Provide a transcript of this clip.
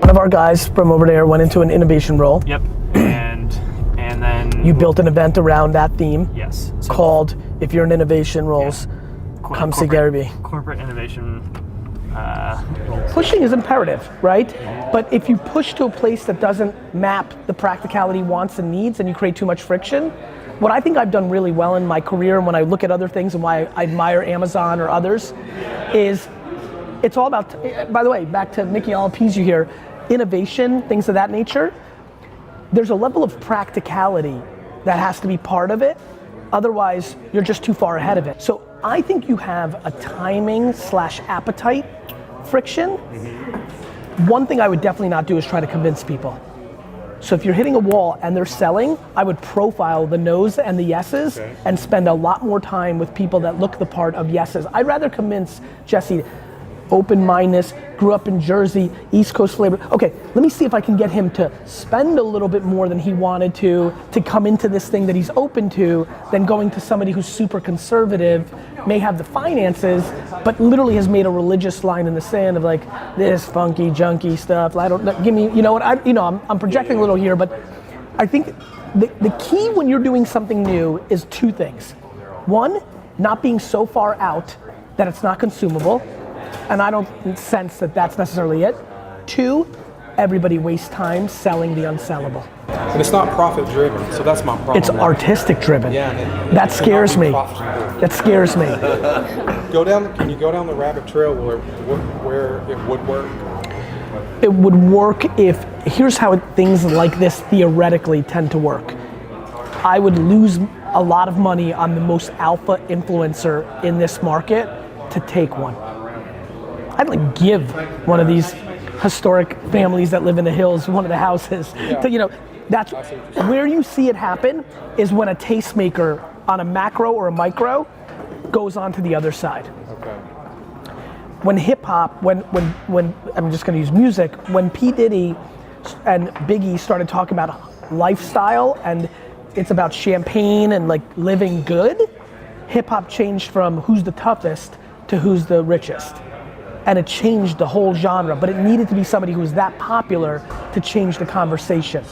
one of our guys from over there went into an innovation role. Yep. And then you built an event around that theme. Yes. So called If You're in Innovation Roles, Come see Gary Vee. Corporate innovation roles. Pushing is imperative, right? But if you push to a place that doesn't map the practicality, wants, and needs, and you create too much friction, what I think I've done really well in my career, and when I look at other things and why I admire Amazon or others, is it's all about, by the way, back to Mickey, I'll appease you here, innovation, things of that nature, there's a level of practicality that has to be part of it, otherwise you're just too far ahead of it. So I think you have a timing / appetite friction. One thing I would definitely not do is try to convince people. So if you're hitting a wall and they're selling, I would profile the no's and the yeses and spend a lot more time with people that look the part of yeses. I'd rather convince Jesse, open-mindedness, grew up in Jersey, East Coast flavor. Okay, let me see if I can get him to spend a little bit more than he wanted to come into this thing that he's open to, than going to somebody who's super conservative, may have the finances, but literally has made a religious line in the sand of like, this funky, junky stuff, I don't, give me, you know what, I'm projecting a little here, but I think the key when you're doing something new is two things. One, not being so far out that it's not consumable, and I don't sense that that's necessarily it. Two, everybody wastes time selling the unsellable. And it's not profit driven, so that's my problem. It's artistic driven. Yeah, that scares me. That scares me. Can you go down the rabbit trail where it would work? It would work if, here's how things like this theoretically tend to work. I would lose a lot of money on the most alpha influencer in this market to take one. I'd like give one of these historic families that live in the hills one of the houses. Yeah. To, that's where you see it happen is when a tastemaker on a macro or a micro goes on to the other side. Okay. When hip hop, when I'm just gonna use music, when P. Diddy and Biggie started talking about lifestyle and it's about champagne and like living good, hip hop changed from who's the toughest to who's the richest. And it changed the whole genre, but it needed to be somebody who was that popular to change the conversation.